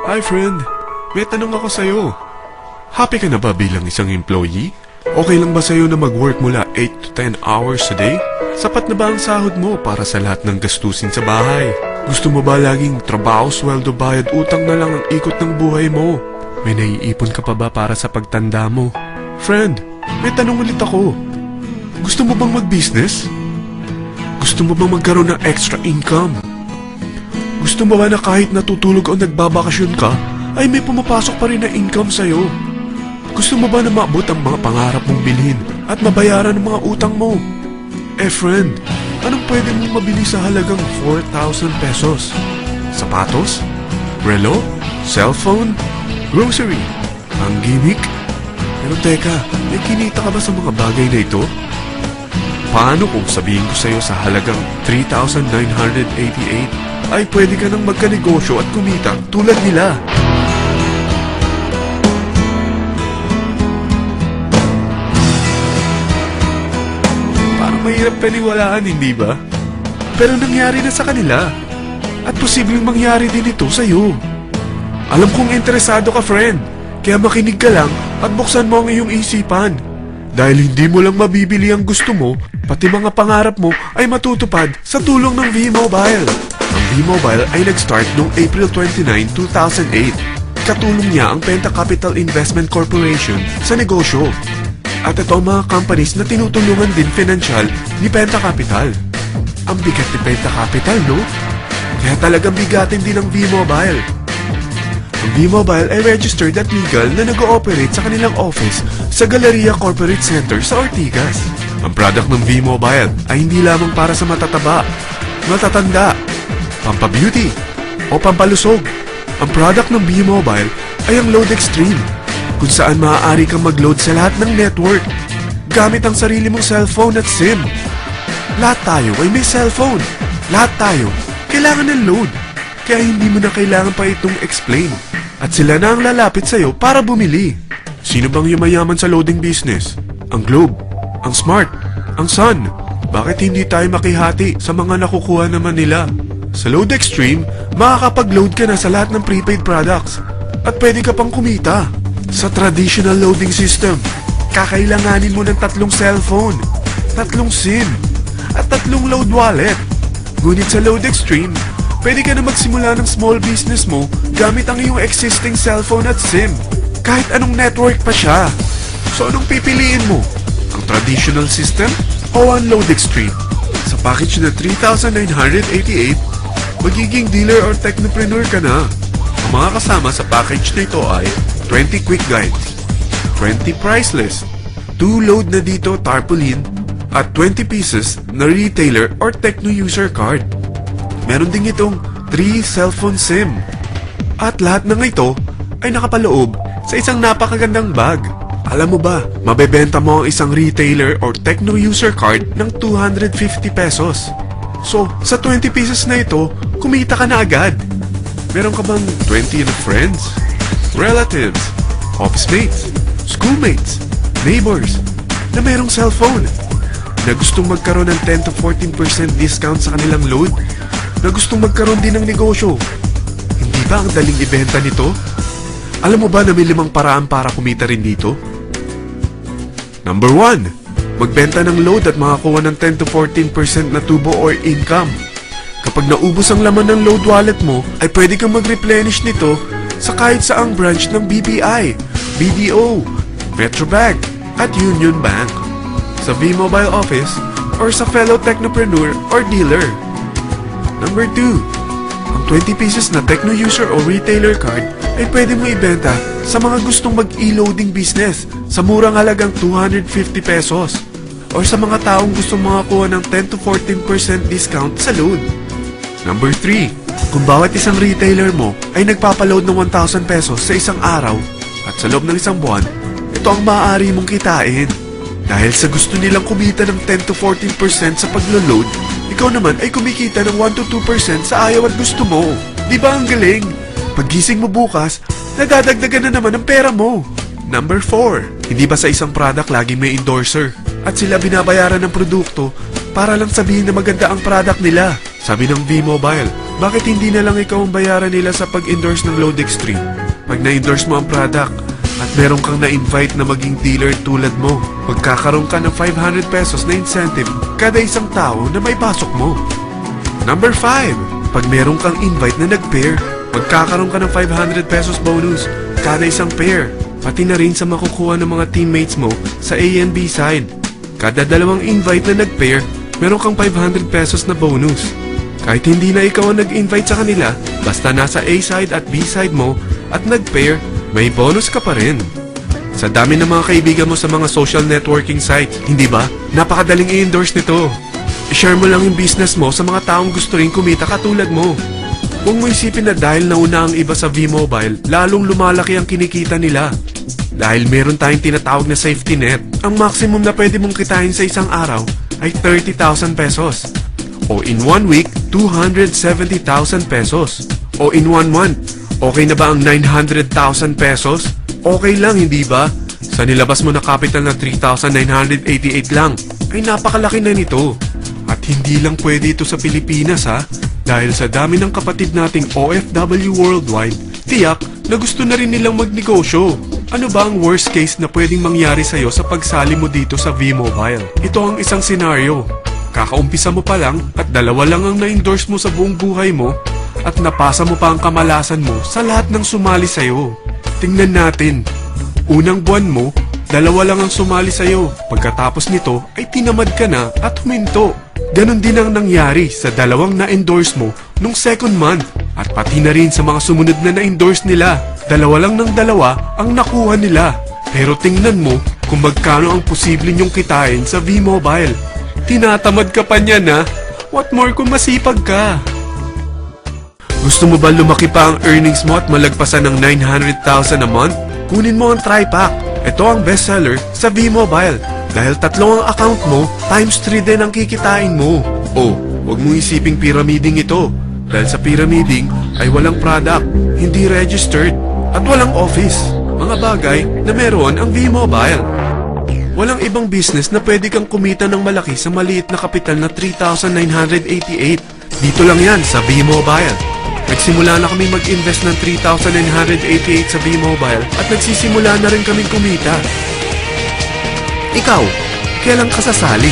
Hi friend, may tanong ako sa'yo. Happy ka na ba bilang isang employee? Okay lang ba sa'yo na mag-work mula 8 to 10 hours a day? Sapat na ba ang sahod mo para sa lahat ng gastusin sa bahay? Gusto mo ba laging trabaho, sweldo, bayad, utang na lang ang ikot ng buhay mo? May naiipon ka pa ba para sa pagtanda mo? Friend, may tanong ulit ako. Gusto mo bang mag-business? Gusto mo bang magkaroon ng extra income? Gusto mo ba na kahit natutulog o nagbabakasyon ka, ay may pumapasok pa rin na income sa'yo? Gusto mo ba na maabot ang mga pangarap mong bilhin at mabayaran ang mga utang mo? Eh friend, anong pwede mong mabili sa halagang 4,000 pesos? Sapatos? Relo? Cellphone? Grocery? Ang gimmick? Pero teka, may kinita ka ba sa mga bagay na ito? Paano kung sabihin ko sa'yo sa halagang 3,988 ay pwede ka nang magkanegosyo at kumita tulad nila? Parang mahirap paniwalaan, hindi ba? Pero nangyari na sa kanila. At posibleng mangyari din ito sa'yo. Alam kong interesado ka, friend. Kaya makinig ka lang at buksan mo ang iyong isipan. Dahil hindi mo lang mabibili ang gusto mo, pati mga pangarap mo ay matutupad sa tulong ng V-Mobile. Ang V-Mobile ay nag-start noong April 29, 2008. Katulong niya ang Penta Capital Investment Corporation sa negosyo. At ito ang mga companies na tinutulungan din financial ni Penta Capital. Ang bigat ni Penta Capital, no? Kaya talagang bigatin din ang V-Mobile. Ang V-Mobile ay registered at legal na nag-ooperate sa kanilang office sa Galleria Corporate Center sa Ortigas. Ang product ng V-Mobile ay hindi lamang para sa matataba, matatanda, pampabeauty, o pampalusog. Ang product ng V-Mobile ay ang Load Extreme, kung saan maaari kang mag-load sa lahat ng network gamit ang sarili mong cellphone at SIM. Lahat tayo ay may cellphone. Lahat tayo kailangan ng load. Kaya hindi mo na kailangan pa itong explain. At sila na ang lalapit sa'yo para bumili. Sino bang yumayaman sa loading business? Ang Globe, ang Smart, ang Sun. Bakit hindi tayo makihati sa mga nakukuha naman nila? Sa Load Extreme, makakapag-load ka na sa lahat ng prepaid products. At pwede ka pang kumita. Sa traditional loading system, kakailanganin mo ng 3 cellphone, 3 SIM, at 3 load wallet. Ngunit sa Load Extreme, pwede ka na magsimula ng small business mo gamit ang iyong existing cellphone at SIM. Kahit anong network pa siya. So anong pipiliin mo? Ang traditional system o ang Load Extreme? Sa package na 3,988, magiging dealer or technopreneur ka na. Ang mga kasama sa package na ito ay 20 quick guides, 20 price list, 2 load na dito tarpaulin, at 20 pieces na retailer or techno user card. Meron din itong 3 cellphone SIM. At lahat ng ito ay nakapaloob sa isang napakagandang bag. Alam mo ba, mabebenta mo ang isang retailer or techno user card ng 250 pesos. So, sa 20 pieces na ito, kumita ka na agad. Meron ka bang 20 na friends, relatives, office mates, schoolmates, neighbors na merong cellphone na gustong magkaroon ng 10 to 14% discount sa kanilang load? Na gustong magkaroon din ng negosyo? Hindi ba ang daling ibenta nito? Alam mo ba na may 5 paraan para kumita rin dito? Number 1. Magbenta ng load at makakuha ng 10 to 14% na tubo or income. Kapag naubos ang laman ng load wallet mo, ay pwede kang mag-replenish nito sa kahit saang branch ng BPI, BDO, Metrobank, at Union Bank, sa V-Mobile office, or sa fellow technopreneur or dealer. Number 2. Ang 20 pieces na techno user o retailer card ay pwede mo ibenta sa mga gustong mag-e-loading business sa murang halagang 250 pesos or sa mga taong gustong makakuha ng 10 to 14% discount sa load. Number 3. Kung bawat isang retailer mo ay nagpapaload ng 1,000 pesos sa isang araw at sa loob ng isang buwan, ito ang maaari mong kitain. Dahil sa gusto nilang kumita ng 10 to 14% sa paglo-load, ikaw naman ay kumikita ng 1 to 2% sa ayaw at gusto mo. Di ba ang galing? Paggising mo bukas, nadadagdagan na naman ang pera mo. Number 4. Hindi ba sa isang product lagi may endorser? At sila binabayaran ng produkto para lang sabihin na maganda ang product nila. Sabi ng V-Mobile, bakit hindi na lang ikaw ang bayaran nila sa pag-endorse ng Load Extreme? Pag na-endorse mo ang product at meron kang na-invite na maging dealer tulad mo, magkakaroon ka ng 500 pesos na incentive kada isang tao na may pasok mo. Number 5, pag meron kang invite na nag-pair, magkakaroon ka ng 500 pesos bonus kada isang pair, pati na rin sa makukuha ng mga teammates mo sa A and B side. Kada dalawang invite na nag-pair, meron kang 500 pesos na bonus. Kahit hindi na ikaw ang nag-invite sa kanila, basta nasa A side at B side mo at nag-pair, may bonus ka pa rin. Sa dami ng mga kaibigan mo sa mga social networking sites, hindi ba? Napakadaling i-endorse nito. I-share mo lang yung business mo sa mga taong gusto rin kumita katulad mo. Huwag mo isipin na dahil nauna ang iba sa V-Mobile, lalong lumalaki ang kinikita nila. Dahil meron tayong tinatawag na safety net, ang maximum na pwede mong kitain sa isang araw ay 30,000 pesos. O in 1 week, 270,000 pesos. O in 1 month, okay na ba ang 900,000 pesos? Okay lang, hindi ba? Sa nilabas mo na capital na 3,988 lang, ay napakalaki na nito. At hindi lang pwede ito sa Pilipinas ha, dahil sa dami ng kapatid nating OFW worldwide, tiyak na gusto na rin nilang magnegosyo. Ano ba ang worst case na pwedeng mangyari sa'yo sa pagsali mo dito sa V-Mobile? Ito ang isang senaryo. Kakaumpisa mo pa lang at dalawa lang ang na-endorse mo sa buong buhay mo at napasa mo pa ang kamalasan mo sa lahat ng sumali sa'yo. Tingnan natin. Unang buwan mo, dalawa lang ang sumali sa'yo. Pagkatapos nito ay tinamad ka na at huminto. Ganon din ang nangyari sa dalawang na-endorse mo nung second month at pati na rin sa mga sumunod na na-endorse nila. Dalawa lang ng dalawa ang nakuha nila. Pero tingnan mo kung magkano ang posible nyong kitain sa V-Mobile. Tinatamad ka pa niyan ha? What more kung masipag ka? Gusto mo ba lumaki pa ang earnings mo at malagpasan ng 900,000 a month? Kunin mo ang TriPack. Ito ang bestseller sa V-Mobile. Dahil 3 ang account mo, times 3 din ang kikitain mo. Oh, huwag mong isiping pyramiding ito. Dahil sa pyramiding ay walang product, hindi registered, at walang office. Mga bagay na meron ang V-Mobile. Walang ibang business na pwede kang kumita ng malaki sa maliit na kapital na 3,988. Dito lang yan sa V-Mobile. Nagsimula na kami mag-invest ng 3,988 sa V-Mobile at nagsisimula na rin kaming kumita. Ikaw, kailan ka sasali?